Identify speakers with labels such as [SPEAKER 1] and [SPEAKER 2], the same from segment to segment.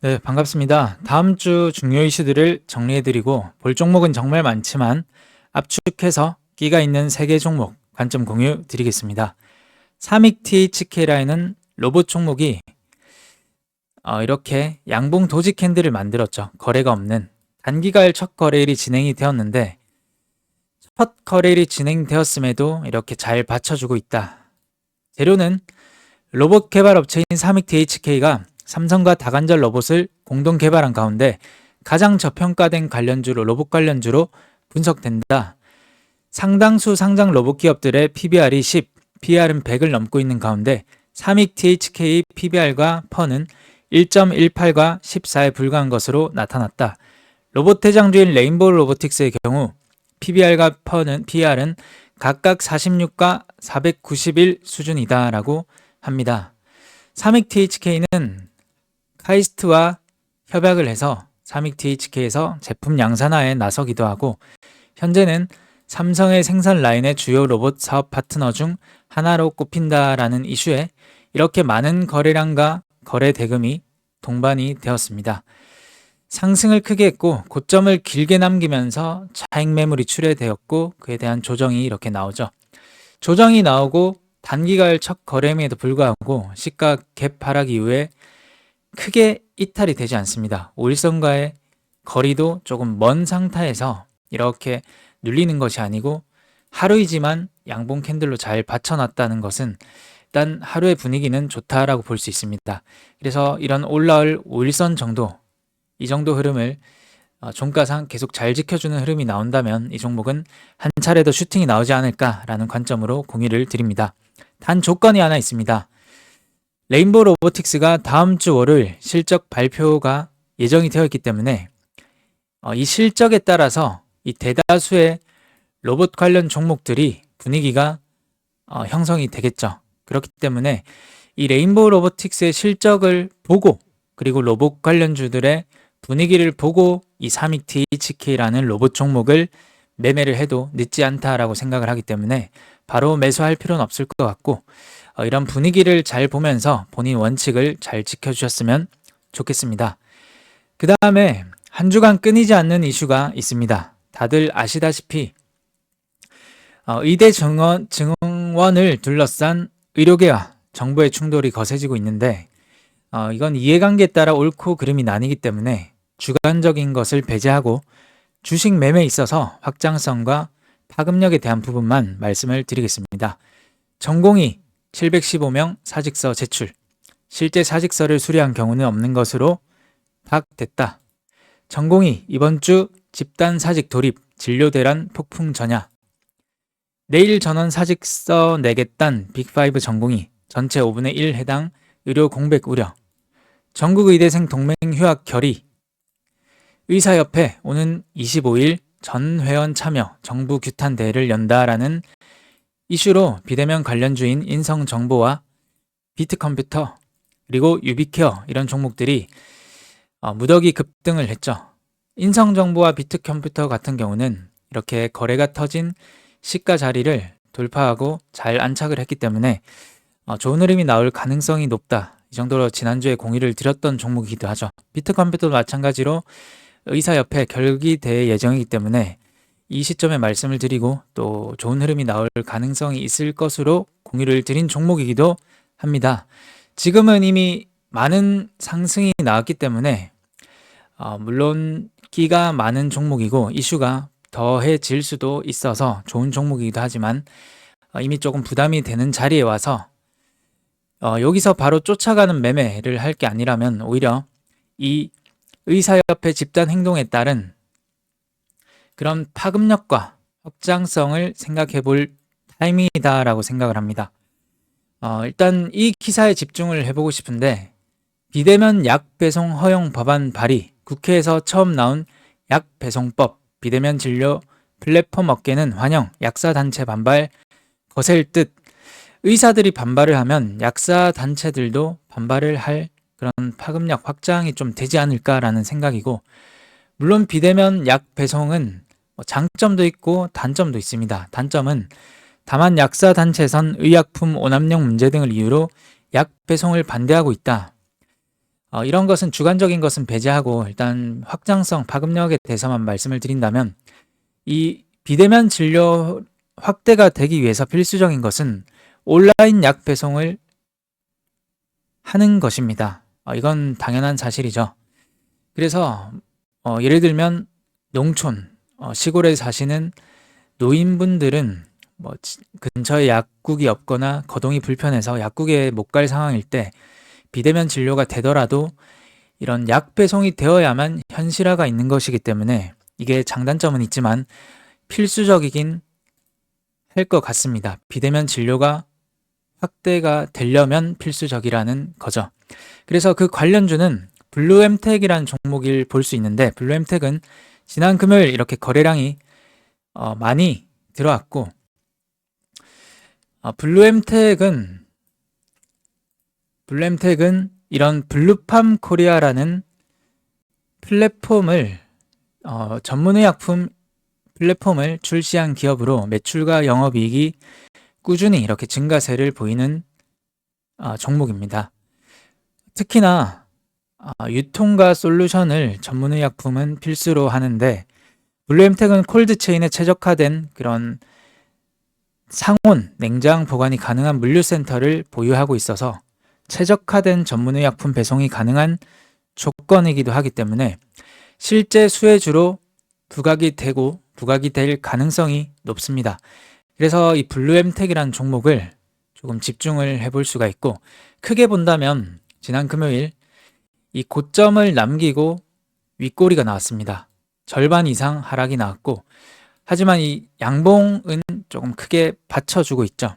[SPEAKER 1] 네, 반갑습니다. 다음 주 중요 이슈들을 정리해드리고 볼 종목은 정말 많지만 압축해서 끼가 있는 3개 종목 관점 공유 드리겠습니다. 삼익 THK라는 로봇 종목이 이렇게 양봉 도지 캔들을 만들었죠. 거래가 없는 단기가일 첫 거래일이 진행이 되었는데 첫 거래일이 진행되었음에도 이렇게 잘 받쳐주고 있다. 재료는 로봇 개발 업체인 삼익 THK가 삼성과 다관절 로봇을 공동 개발한 가운데 가장 저평가된 관련주로 로봇 관련주로 분석된다. 상당수 상장 로봇 기업들의 PBR이 10, PR은 100을 넘고 있는 가운데 삼익 THK PBR과 퍼는 1.18과 14에 불과한 것으로 나타났다. 로봇 대장주인 레인보우 로보틱스의 경우 PBR과 PR은 각각 46과 491 수준이다라고 합니다. 삼익 THK는 카이스트와 협약을 해서 삼익 THK에서 제품 양산화에 나서기도 하고 현재는 삼성의 생산 라인의 주요 로봇 사업 파트너 중 하나로 꼽힌다라는 이슈에 이렇게 많은 거래량과 거래 대금이 동반이 되었습니다. 상승을 크게 했고 고점을 길게 남기면서 차익 매물이 출회되었고 그에 대한 조정이 이렇게 나오죠. 조정이 나오고 단기가일 첫 거래임에도 불구하고 시가 갭 하락 이후에 크게 이탈이 되지 않습니다. 5일선과의 거리도 조금 먼 상태에서 이렇게 눌리는 것이 아니고 하루이지만 양봉 캔들로 잘 받쳐놨다는 것은 일단 하루의 분위기는 좋다라고 볼 수 있습니다. 그래서 이런 올라올 5일선 정도, 이 정도 흐름을 종가상 계속 잘 지켜주는 흐름이 나온다면 이 종목은 한 차례 더 슈팅이 나오지 않을까라는 관점으로 공유를 드립니다. 단 조건이 하나 있습니다. 레인보우 로보틱스가 다음 주 월요일 실적 발표가 예정이 되어 있기 때문에 이 실적에 따라서 이 대다수의 로봇 관련 종목들이 분위기가 형성이 되겠죠. 그렇기 때문에 이 레인보우 로보틱스의 실적을 보고 그리고 로봇 관련주들의 분위기를 보고 이 삼익 THK라는 로봇 종목을 매매를 해도 늦지 않다라고 생각을 하기 때문에 바로 매수할 필요는 없을 것 같고 이런 분위기를 잘 보면서 본인 원칙을 잘 지켜주셨으면 좋겠습니다. 그 다음에 한 주간 끊이지 않는 이슈가 있습니다. 다들 아시다시피 의대 증원을 둘러싼 의료계와 정부의 충돌이 거세지고 있는데 이건 이해관계에 따라 옳고 그름이 나뉘기 때문에 주관적인 것을 배제하고 주식 매매에 있어서 확장성과 파급력에 대한 부분만 말씀을 드리겠습니다. 전공이 715명 사직서 제출, 실제 사직서를 수리한 경우는 없는 것으로 파악됐다. 전공이 이번 주 집단 사직 돌입, 진료 대란 폭풍 전야. 내일 전원 사직서 내겠단 빅5 전공이 전체 5분의 1 해당 의료 공백 우려. 전국 의대생 동맹 휴학 결의. 의사협회 오는 25일 전 회원 참여 정부 규탄 대회를 연다라는 이슈로 비대면 관련주인 인성정보와 비트컴퓨터 그리고 유비케어 이런 종목들이 무더기 급등을 했죠. 인성정보와 비트컴퓨터 같은 경우는 이렇게 거래가 터진 시가 자리를 돌파하고 잘 안착을 했기 때문에 좋은 흐름이 나올 가능성이 높다. 이 정도로 지난주에 공유를 드렸던 종목이기도 하죠. 비트컴퓨터도 마찬가지로 의사협회 결기될 예정이기 때문에 이 시점에 말씀을 드리고 또 좋은 흐름이 나올 가능성이 있을 것으로 공유를 드린 종목이기도 합니다. 지금은 이미 많은 상승이 나왔기 때문에 물론 끼가 많은 종목이고 이슈가 더해질 수도 있어서 좋은 종목이기도 하지만 이미 조금 부담이 되는 자리에 와서 여기서 바로 쫓아가는 매매를 할 게 아니라면 오히려 이 의사협회 집단 행동에 따른 그런 파급력과 확장성을 생각해 볼 타이밍이다라고 생각을 합니다. 일단 이 기사에 집중을 해보고 싶은데 비대면 약 배송 허용 법안 발의, 국회에서 처음 나온 약 배송법, 비대면 진료 플랫폼 업계는 환영, 약사 단체 반발 거셀 듯. 의사들이 반발을 하면 약사 단체들도 반발을 할 그런 파급력 확장이 좀 되지 않을까라는 생각이고 물론 비대면 약 배송은 장점도 있고 단점도 있습니다. 단점은 다만 약사 단체선 의약품 오남용 문제 등을 이유로 약 배송을 반대하고 있다. 이런 것은 주관적인 것은 배제하고 일단 확장성, 파급력에 대해서만 말씀을 드린다면 이 비대면 진료 확대가 되기 위해서 필수적인 것은 온라인 약 배송을 하는 것입니다. 이건 당연한 사실이죠. 그래서 예를 들면 농촌, 시골에 사시는 노인분들은 근처에 약국이 없거나 거동이 불편해서 약국에 못 갈 상황일 때 비대면 진료가 되더라도 이런 약 배송이 되어야만 현실화가 있는 것이기 때문에 이게 장단점은 있지만 필수적이긴 할 것 같습니다. 비대면 진료가 확대가 되려면 필수적이라는 거죠. 그래서 그 관련주는 블루엠텍이라는 종목을 볼 수 있는데, 블루엠텍은 지난 금요일 이렇게 거래량이 많이 들어왔고, 블루엠텍은 이런 블루팜 코리아라는 플랫폼을 전문의약품 플랫폼을 출시한 기업으로 매출과 영업이익이 꾸준히 이렇게 증가세를 보이는 종목입니다. 특히나 유통과 솔루션을 전문의약품은 필수로 하는데, 블루엠텍은 콜드체인에 최적화된 그런 상온, 냉장 보관이 가능한 물류센터를 보유하고 있어서 최적화된 전문의약품 배송이 가능한 조건이기도 하기 때문에 실제 수혜주로 부각이 될 가능성이 높습니다. 그래서 이 블루엠텍이라는 종목을 조금 집중을 해볼 수가 있고, 크게 본다면 지난 금요일 이 고점을 남기고 윗꼬리가 나왔습니다. 절반 이상 하락이 나왔고, 하지만 이 양봉은 조금 크게 받쳐주고 있죠.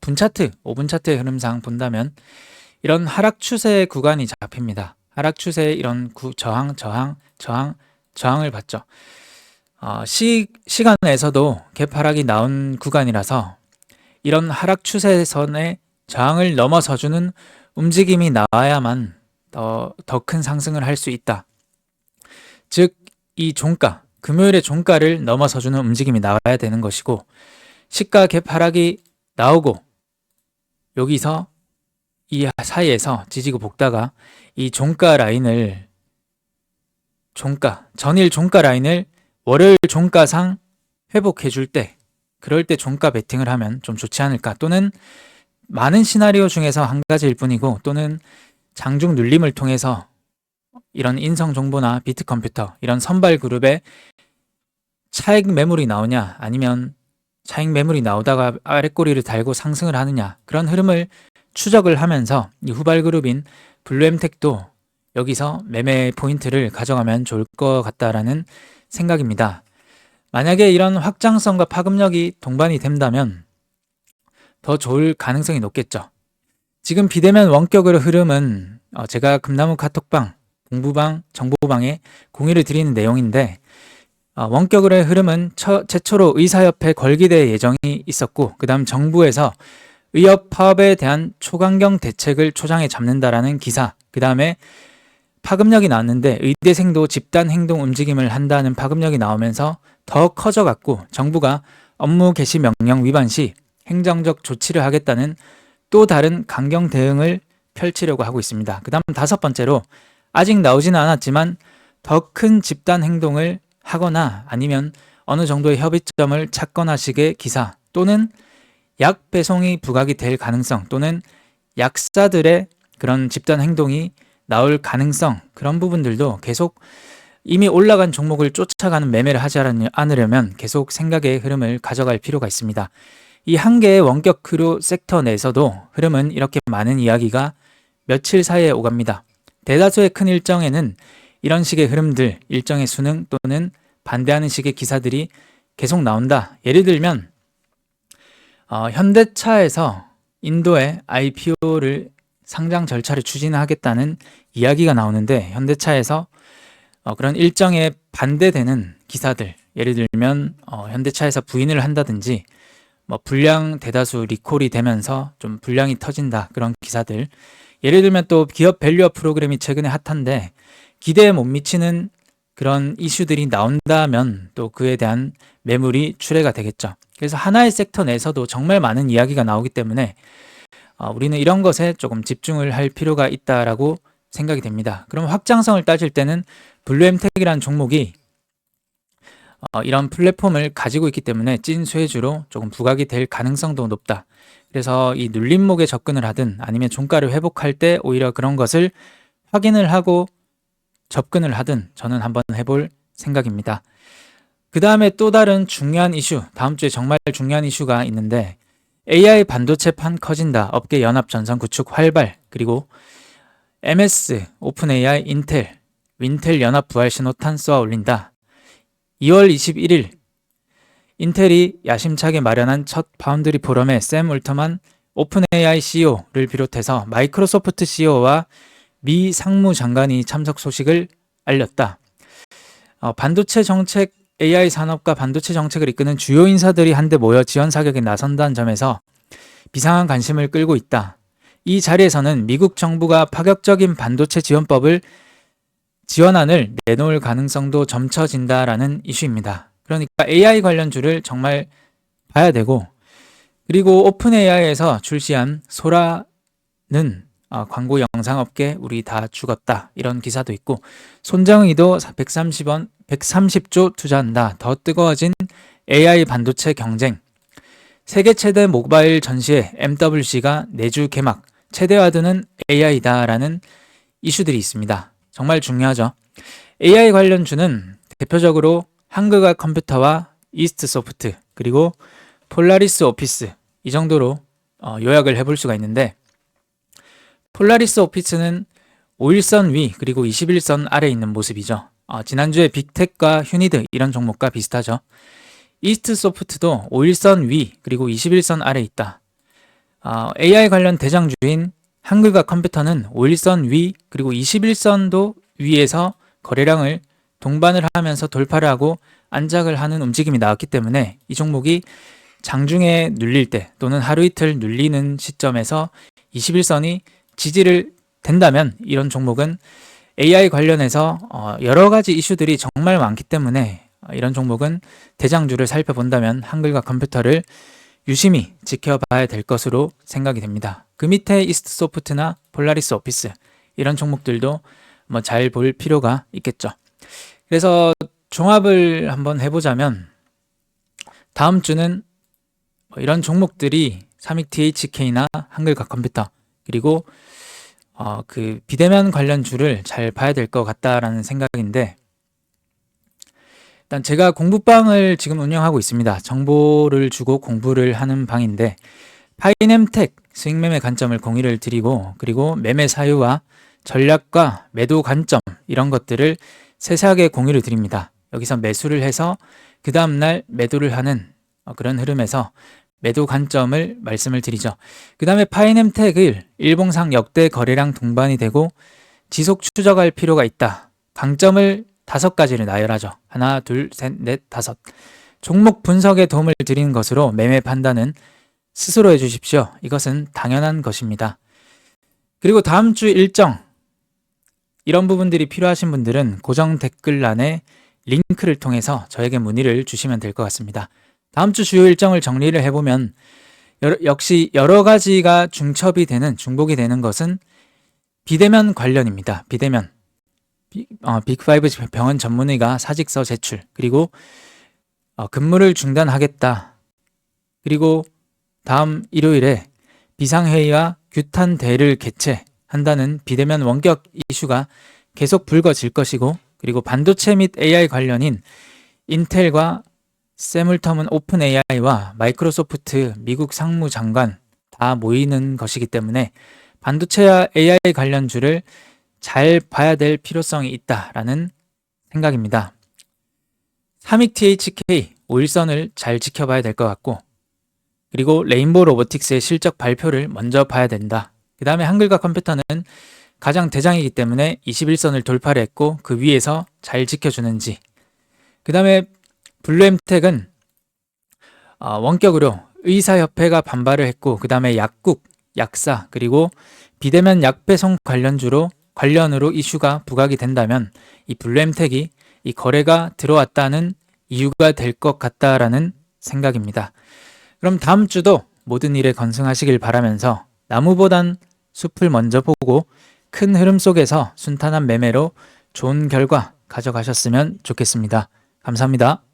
[SPEAKER 1] 분차트, 5분 차트의 흐름상 본다면 이런 하락 추세 구간이 잡힙니다. 하락 추세의 이런 저항을 받죠. 시간에서도 갭 하락이 나온 구간이라서 이런 하락 추세선의 저항을 넘어서주는 움직임이 나와야만 더 큰 상승을 할 수 있다. 즉, 이 종가, 금요일의 종가를 넘어서주는 움직임이 나와야 되는 것이고, 시가 갭 하락이 나오고 여기서 이 사이에서 지지고 볶다가 이 전일 종가 라인을 월요일 종가상 회복해 줄 때, 그럴 때 종가 베팅을 하면 좀 좋지 않을까. 또는 많은 시나리오 중에서 한 가지일 뿐이고, 또는 장중 눌림을 통해서 이런 인성정보나 비트컴퓨터, 이런 선발 그룹에 차익 매물이 나오냐, 아니면 차익 매물이 나오다가 아랫꼬리를 달고 상승을 하느냐, 그런 흐름을 추적을 하면서 이 후발 그룹인 블루엠텍도 여기서 매매 포인트를 가져가면 좋을 것 같다라는 생각입니다. 만약에 이런 확장성과 파급력이 동반이 된다면 더 좋을 가능성이 높겠죠. 지금 비대면 원격으로 흐름은 제가 금나무 카톡방, 공부방, 정보방에 공유를 드리는 내용인데, 원격으로의 흐름은 최초로 의사협회 걸기대 예정이 있었고, 그 다음 정부에서 의협 파업에 대한 초강경 대책을 초장에 잡는다라는 기사, 그 다음에 파급력이 나왔는데 의대생도 집단 행동 움직임을 한다는 파급력이 나오면서 더 커져갔고, 정부가 업무 개시 명령 위반 시 행정적 조치를 하겠다는 또 다른 강경 대응을 펼치려고 하고 있습니다. 그 다음 5번째로, 아직 나오지는 않았지만 더 큰 집단 행동을 하거나 아니면 어느 정도의 협의점을 찾거나 식의 기사, 또는 약 배송이 부각이 될 가능성, 또는 약사들의 그런 집단 행동이 나올 가능성, 그런 부분들도 계속 이미 올라간 종목을 쫓아가는 매매를 하지 않으려면 계속 생각의 흐름을 가져갈 필요가 있습니다. 이 한 개의 원격 크루 섹터 내에서도 흐름은 이렇게 많은 이야기가 며칠 사이에 오갑니다. 대다수의 큰 일정에는 이런 식의 흐름들, 일정의 순응 또는 반대하는 식의 기사들이 계속 나온다. 예를 들면 현대차에서 인도에 IPO를 상장 절차를 추진하겠다는 이야기가 나오는데, 현대차에서 그런 일정에 반대되는 기사들, 예를 들면 현대차에서 부인을 한다든지 불량 대다수 리콜이 되면서 좀 불량이 터진다, 그런 기사들, 예를 들면 또 기업 밸류업 프로그램이 최근에 핫한데 기대에 못 미치는 그런 이슈들이 나온다면 또 그에 대한 매물이 출회가 되겠죠. 그래서 하나의 섹터 내에서도 정말 많은 이야기가 나오기 때문에 우리는 이런 것에 조금 집중을 할 필요가 있다라고 생각이 됩니다. 그럼 확장성을 따질 때는 블루엠텍이라는 종목이 이런 플랫폼을 가지고 있기 때문에 찐 수혜주로 조금 부각이 될 가능성도 높다. 그래서 이 눌림목에 접근을 하든 아니면 종가를 회복할 때 오히려 그런 것을 확인을 하고 접근을 하든 저는 한번 해볼 생각입니다. 그 다음에 또 다른 중요한 이슈, 다음 주에 정말 중요한 이슈가 있는데 AI 반도체판 커진다, 업계 연합 전선 구축 활발, 그리고 MS, 오픈 AI, 인텔, 윈텔 연합 부활 신호탄 쏘아 올린다. 2월 21일 인텔이 야심차게 마련한 첫 파운드리 포럼에 샘 울터만 오픈 AI CEO를 비롯해서 마이크로소프트 CEO와 미 상무장관이 참석 소식을 알렸다. 반도체 정책, AI 산업과 반도체 정책을 이끄는 주요 인사들이 한데 모여 지원 사격에 나선다는 점에서 비상한 관심을 끌고 있다. 이 자리에서는 미국 정부가 파격적인 반도체 지원안을 내놓을 가능성도 점쳐진다라는 이슈입니다. 그러니까 AI 관련주를 정말 봐야 되고, 그리고 오픈 AI에서 출시한 소라는 광고 영상업계 우리 다 죽었다, 이런 기사도 있고, 손정의도 130조 투자한다, 더 뜨거워진 AI 반도체 경쟁, 세계 최대 모바일 전시회 MWC가 내주 개막, 최대화되는 AI다라는 이슈들이 있습니다. 정말 중요하죠. AI 관련주는 대표적으로 한글과 컴퓨터와 이스트소프트, 그리고 폴라리스 오피스, 이 정도로 요약을 해볼 수가 있는데, 폴라리스 오피스는 5일선 위 그리고 21선 아래에 있는 모습이죠. 지난주에 빅텍과 휴니드 이런 종목과 비슷하죠. 이스트소프트도 5일선 위 그리고 21선 아래에 있다. AI 관련 대장주인 한글과 컴퓨터는 5일선 위 그리고 21선도 위에서 거래량을 동반을 하면서 돌파를 하고 안착을 하는 움직임이 나왔기 때문에 이 종목이 장중에 눌릴 때 또는 하루 이틀 눌리는 시점에서 21선이 지지를 된다면 이런 종목은 AI 관련해서 여러 가지 이슈들이 정말 많기 때문에 이런 종목은 대장주를 살펴본다면 한글과 컴퓨터를 유심히 지켜봐야 될 것으로 생각이 됩니다. 그 밑에 이스트소프트나 폴라리스 오피스 이런 종목들도 잘 볼 필요가 있겠죠. 그래서 종합을 한번 해보자면 다음 주는 이런 종목들이 삼익 THK나 한글과 컴퓨터 그리고 그 비대면 관련주를 잘 봐야 될 것 같다라는 생각인데, 일단 제가 공부방을 지금 운영하고 있습니다. 정보를 주고 공부를 하는 방인데 파이넴텍 수익 매매 관점을 공유를 드리고, 그리고 매매 사유와 전략과 매도 관점 이런 것들을 세세하게 공유를 드립니다. 여기서 매수를 해서 그 다음날 매도를 하는 그런 흐름에서 매도 관점을 말씀을 드리죠. 그 다음에 파이넴텍을 일봉상 역대 거래량 동반이 되고 지속 추적할 필요가 있다. 강점을 5가지를 나열하죠. 하나, 둘, 셋, 넷, 다섯. 종목 분석에 도움을 드리는 것으로 매매 판단은 스스로 해주십시오. 이것은 당연한 것입니다. 그리고 다음 주 일정, 이런 부분들이 필요하신 분들은 고정 댓글란에 링크를 통해서 저에게 문의를 주시면 될 것 같습니다. 다음 주 주요 일정을 정리를 해보면 역시 여러 가지가 중첩이 되는, 중복이 되는 것은 비대면 관련입니다. 비대면. 빅5 병원 전문의가 사직서 제출, 그리고 근무를 중단하겠다. 그리고 다음 일요일에 비상회의와 규탄 대회를 개최한다는 비대면 원격 이슈가 계속 불거질 것이고, 그리고 반도체 및 AI 관련인 인텔과 샘울텀은 오픈 AI와 마이크로소프트 미국 상무장관 다 모이는 것이기 때문에 반도체와 AI 관련주를 잘 봐야 될 필요성이 있다라는 생각입니다. 삼익 THK 5일선을 잘 지켜봐야 될 것 같고, 그리고 레인보우 로보틱스의 실적 발표를 먼저 봐야 된다. 그 다음에 한글과 컴퓨터는 가장 대장이기 때문에 21선을 돌파를 했고 그 위에서 잘 지켜주는지, 그 다음에 블루엠텍은 원격으로 의사협회가 반발을 했고 그 다음에 약국, 약사, 그리고 비대면 약배송 관련으로 이슈가 부각이 된다면 이 블루엠텍이 이 거래가 들어왔다는 이유가 될 것 같다라는 생각입니다. 그럼 다음 주도 모든 일에 건승하시길 바라면서 나무보단 숲을 먼저 보고 큰 흐름 속에서 순탄한 매매로 좋은 결과 가져가셨으면 좋겠습니다. 감사합니다.